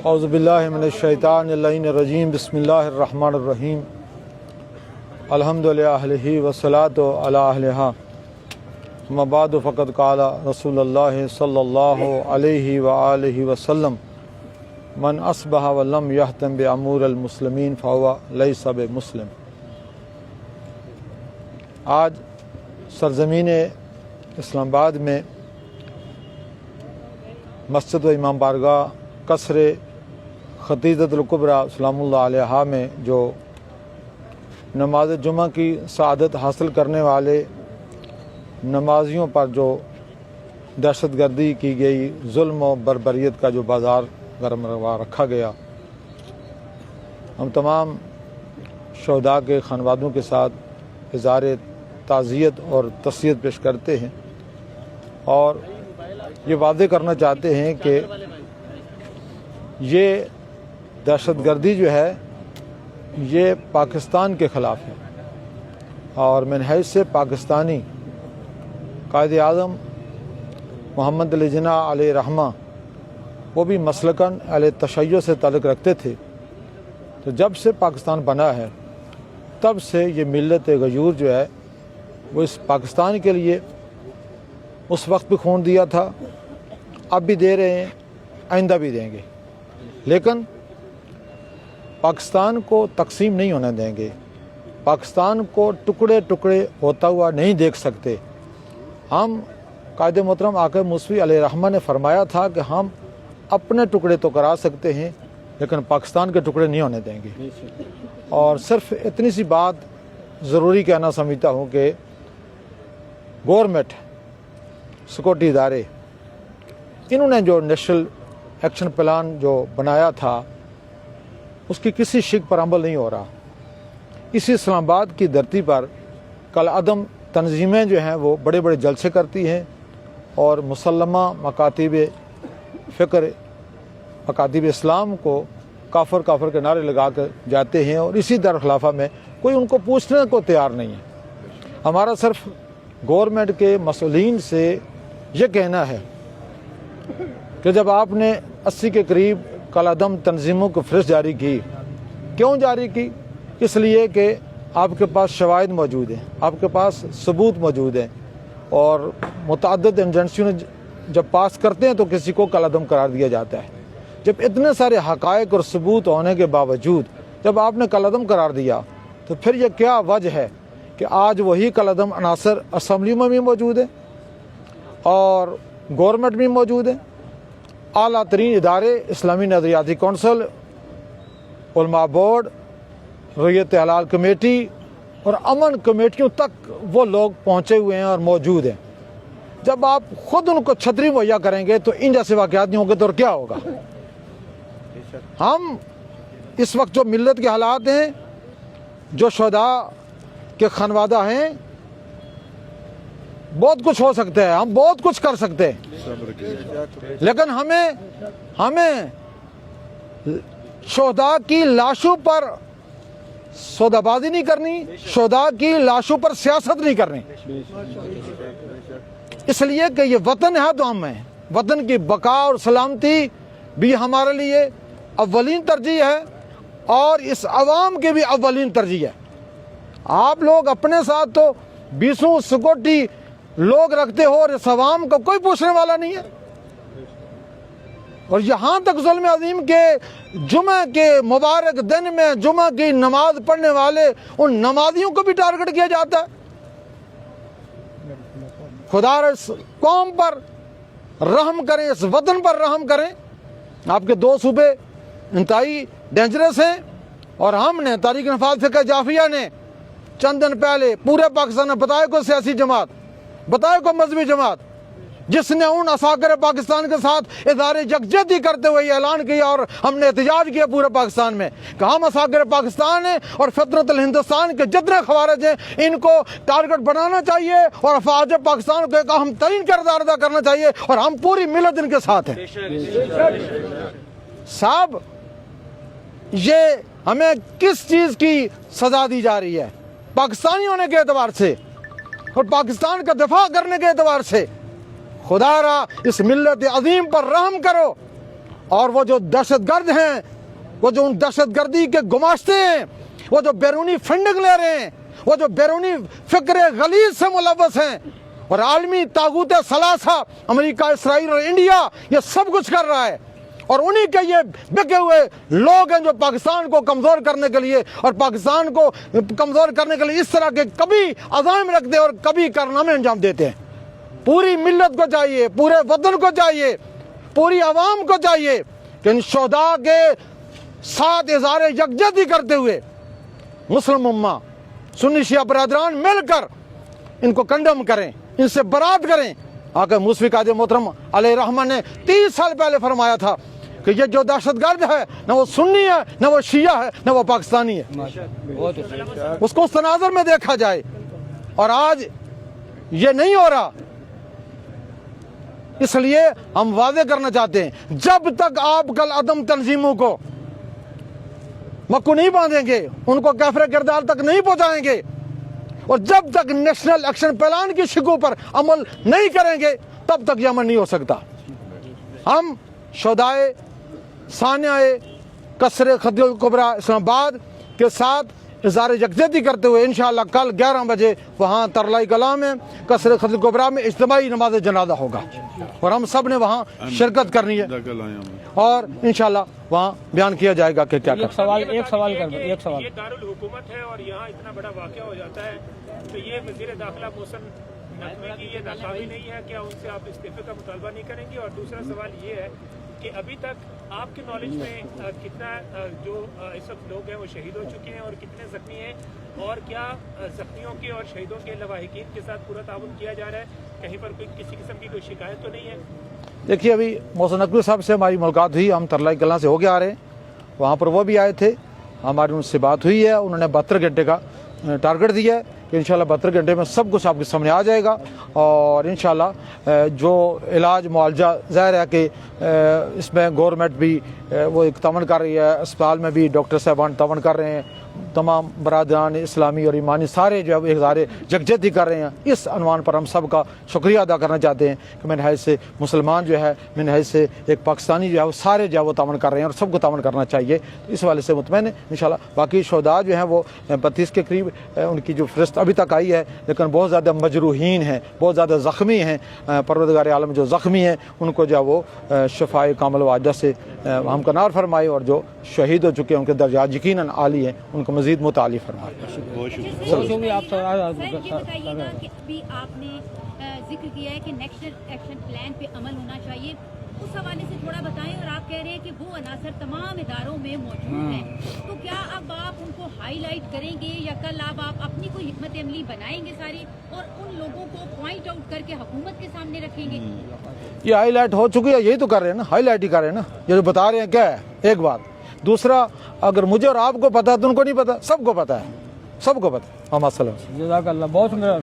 اعوذ باللہ من الشیطان الرجیم بسم اللہ الرحمن الرحیم الحمد للہ اہلہ والصلاۃ علی اہلہا اما بعد فقد قال رسول اللہ صلی اللہ علیہ وآلہ وسلم من اصبح ولم یہتم بامور المسلمین فہو لیس بمسلم۔ آج سرزمین اسلام آباد میں مسجد و امام بارگاہ قصر خدیجۃ الکبریٰ سلام اللہ علیہا میں جو نماز جمعہ کی سعادت حاصل کرنے والے نمازیوں پر جو دہشت گردی کی گئی، ظلم و بربریت کا جو بازار گرم روا رکھا گیا، ہم تمام شہداء کے خانوادوں کے ساتھ اظہار تعزیت اور تسلیت پیش کرتے ہیں اور یہ واضح کرنا چاہتے ہیں کہ یہ دہشت گردی جو ہے یہ پاکستان کے خلاف ہے، اور من حیث سے پاکستانی قائد اعظم محمد علی جناح علیہ رحمہ وہ بھی مسلکاً اہل تشیع سے تعلق رکھتے تھے، تو جب سے پاکستان بنا ہے تب سے یہ ملت غیور جو ہے وہ اس پاکستان کے لیے اس وقت بھی خون دیا تھا، اب بھی دے رہے ہیں، آئندہ بھی دیں گے، لیکن پاکستان کو تقسیم نہیں ہونے دیں گے، پاکستان کو ٹکڑے ٹکڑے ہوتا ہوا نہیں دیکھ سکتے۔ ہم قائد محترم آقا موسوی علیہ رحمہ نے فرمایا تھا کہ ہم اپنے ٹکڑے تو کرا سکتے ہیں لیکن پاکستان کے ٹکڑے نہیں ہونے دیں گے۔ اور صرف اتنی سی بات ضروری کہنا سمجھتا ہوں کہ گورنمنٹ، سیکورٹی ادارے، انہوں نے جو نیشنل ایکشن پلان جو بنایا تھا اس کی کسی شک پر عمل نہیں ہو رہا۔ اسی اسلام آباد کی دھرتی پر کل عدم تنظیمیں جو ہیں وہ بڑے بڑے جلسے کرتی ہیں اور مسلمہ مکاتب فکر، مکاتب اسلام کو کافر کافر کے نعرے لگا کر جاتے ہیں، اور اسی درخلافہ میں کوئی ان کو پوچھنے کو تیار نہیں ہے۔ ہمارا صرف گورنمنٹ کے مسئولین سے یہ کہنا ہے کہ جب آپ نے 80 کے قریب کل عدم تنظیموں کو فہرست جاری کی، کیوں جاری کی؟ اس لیے کہ آپ کے پاس شواہد موجود ہیں، آپ کے پاس ثبوت موجود ہیں، اور متعدد ایجنسیوں نے جب پاس کرتے ہیں تو کسی کو کل عدم قرار دیا جاتا ہے۔ جب اتنے سارے حقائق اور ثبوت ہونے کے باوجود جب آپ نے کل عدم قرار دیا تو پھر یہ کیا وجہ ہے کہ آج وہی کل عدم عناصر اسمبلی میں بھی موجود ہیں اور گورنمنٹ بھی موجود ہیں، اعلیٰ ترین ادارے، اسلامی نظریاتی کونسل، علماء بورڈ، رعیت حلال کمیٹی اور امن کمیٹیوں تک وہ لوگ پہنچے ہوئے ہیں اور موجود ہیں۔ جب آپ خود ان کو چھتری مہیا کریں گے تو ان جیسے واقعات نہیں ہوں گے تو اور کیا ہوگا؟ ہم اس وقت جو ملت کے حالات ہیں، جو شہداء کے خانوادہ ہیں، بہت کچھ ہو سکتا ہے، ہم بہت کچھ کر سکتے ہیں، لیکن ہمیں شہداء کی لاشوں پر سودا بازی نہیں کرنی، شہداء کی لاشوں پر سیاست نہیں کرنی، اس لیے کہ یہ وطن ہے تو ہم ہیں، وطن کی بقا اور سلامتی بھی ہمارے لیے اولین ترجیح ہے اور اس عوام کی بھی اولین ترجیح ہے۔ آپ لوگ اپنے ساتھ تو 20 سیکورٹی لوگ رکھتے ہو اور اس عوام کو کوئی پوچھنے والا نہیں ہے، اور یہاں تک ظلم عظیم کے جمعہ کے مبارک دن میں جمعہ کی نماز پڑھنے والے ان نمازیوں کو بھی ٹارگٹ کیا جاتا ہے۔ خدا اس قوم پر رحم کریں، اس وطن پر رحم کریں۔ آپ کے 2 صوبے انتہائی ڈینجرس ہیں، اور ہم نے تحریک نفاذ فقہ جعفریہ نے چند دن پہلے پورے پاکستان میں بتائے کو سیاسی جماعت، بتائے کو مذہبی جماعت جس نے ان عساکر پاکستان کے ساتھ اظہار یکجہتی کرتے ہوئے اعلان کیا، اور ہم نے احتجاج کیا پورے پاکستان میں کہ ہم عساکر پاکستان ہیں اور فطرت الہندوستان کے جتنے خوارج ہیں ان کو ٹارگٹ بنانا چاہیے اور افواج پاکستان کو ایک اہم ترین کردار ادا کرنا چاہیے، اور ہم پوری ملت ان کے ساتھ ہیں۔ صاحب، یہ ہمیں کس چیز کی سزا دی جا رہی ہے؟ پاکستانی ہونے کے اعتبار سے اور پاکستان کا دفاع کرنے کے اعتبار سے खुदा रा इस मिल्लत अजीम पर रहम करो। और वो जो दहशत गर्द हैं, वो जो उन दहशत गर्दी के गुमाश्ते हैं, वो जो बैरूनी फंडिंग ले रहे हैं, वो जो बैरूनी फिक्र गलीज से मुलव्वस हैं और आलमी तागूत सलासा अमेरिका, इसराइल और इंडिया ये सब कुछ कर रहा है। और उन्हीं के ये बिके हुए लोग हैं जो पाकिस्तान को कमज़ोर करने के लिए और पाकिस्तान को कमज़ोर करने के लिए इस तरह के कभी अज़ाइम रखते हैं और कभी कारनामे अंजाम देते हैं। पूरी मिल्लत को चाहिए, पूरे वतन को चाहिए, पूरी आवाम को चाहिए कि इन शोहदा के साथ इज़हार यकजहती करते हुए मुस्लिम उम्मा, सुन्नी शिया बरादरान मिलकर इनको कंडम करें, इनसे बरात करें। आका मूसवी कायदे मोहतरम अलैहिर्रहमान ने 30 साल पहले फरमाया था कि ये जो दहशतगर्द है न वो सुन्नी है, न वो शिया है, न वो पाकिस्तानी है, उसको उस तनाज़ुर में देखा जाए। और आज ये नहीं हो रहा, इसलिए हम वादे करना चाहते हैं, जब तक आप कल अदम तंजीमों को मक्कू नहीं बांधेंगे, उनको काफिर किरदार तक नहीं पहुंचाएंगे और जब तक नेशनल एक्शन प्लान की शिकू पर अमल नहीं करेंगे तब तक यमन नहीं हो सकता। हम शोहदाए सानियाए कसरे खदील कुबरा इस्लामाबाद के साथ इज़हार यकजहती करते हुए इंशाअल्लाह कल 11 बजे वहाँ तरलाई कलां में कसरे खदील कुबरा में इज्तिमाई नमाज जनाजा होगा और हम सब ने वहाँ शिरकत करनी है और इंशाअल्लाह वहाँ बयान किया जाएगा कि क्या एक सवाल कर दो। एक सवाल, ये दारुल हुकूमत है और यहाँ इतना बड़ा वाक़या हो जाता है, तो ये वज़ीर दाखिला मोहसिन नकवी की ये नाकामी नहीं है, क्या उनसे आप इस्तीफे का मुतालबा नहीं करेंगे? और दूसरा सवाल ये है कि अभी तक आपके नॉलेज में कितना जो इस वक्त लोग हैं वो शहीद हो चुके हैं और कितने ज़ख्मी हैं, और क्या ज़ख्मियों के और शहीदों के लवाहिकीन के साथ पूरा ताउन किया जा रहा है? कहीं पर कोई किसी किस्म की कोई शिकायत तो नहीं है? देखिए, अभी मोहसिन नकवी साहब से हमारी मुलाकात हुई, हम तरलाई कलां से होके आ रहे हैं, वहाँ पर वो भी आए थे, हमारी उनसे बात हुई है। उन्होंने 72 घंटे का टारगेट दिया है कि इंशाल्लाह 72 घंटे में सब कुछ आपके सामने आ जाएगा और इंशाल्लाह जो इलाज मुआवजा ज़ाहिर है कि इसमें गवर्नमेंट भी वो एक तमन कर रही है, अस्पताल में भी डॉक्टर साहबान तमन कर रहे हैं, तमाम बरादरान इस्लामी और ईमानी सारे जो है इज़हार यकजहती कर रहे हैं। इस अनवान पर हम सब का शुक्रिया अदा करना चाहते हैं कि मैंने हैज से मुसलमान जो है, मैंने हैज से एक पाकिस्तानी जो है वो सारे जो है वो तमन कर रहे हैं और सबको तमन करना चाहिए। इस वाले से मुतमैन है इंशाल्लाह। बाकी शोहदा जो हैं वो 32 के करीब उनकी जो फहरिस्त अभी तक आई है, लेकिन बहुत ज़्यादा मजरूहीन हैं, बहुत ज़्यादा ज़ख्मी हैं। परवरदिगार आलम जो ज़ख्मी हैं उनको जो है वो शफाए कामिल वाजह से हमकनार फरमाए और जो शहीद हो चुके हैं उनके दर्जात यकीनन आली हैं, उनको मज़ीद मुताली फरमाए। जो भी आप बताइएगा कि अभी आपने जिक्र किया है कि नेशनल एक्शन प्लान पे अमल होना चाहिए, उस हवाले से थोड़ा बताएं। और आप कह रहे हैं कि वो अनासर तमाम इदारों में मौजूद हैं, तो क्या अब आप उनको हाईलाइट करेंगे या कल आप अपनी कोई हिकमत अमली बनाएंगे सारी और उन लोगों को पॉइंट आउट करके हुकूमत के सामने रखेंगे? ये हाईलाइट हो चुकी है, यही तो कर रहे हैं ना, हाईलाइट ही कर रहे हैं ना। ये जो बता रहे हैं क्या है, एक बात। दूसरा, अगर मुझे और आपको पता है तो उनको नहीं पता, सबको पता है, सबको पता है। जज़ाकल्लाह, बहुत सुंदर।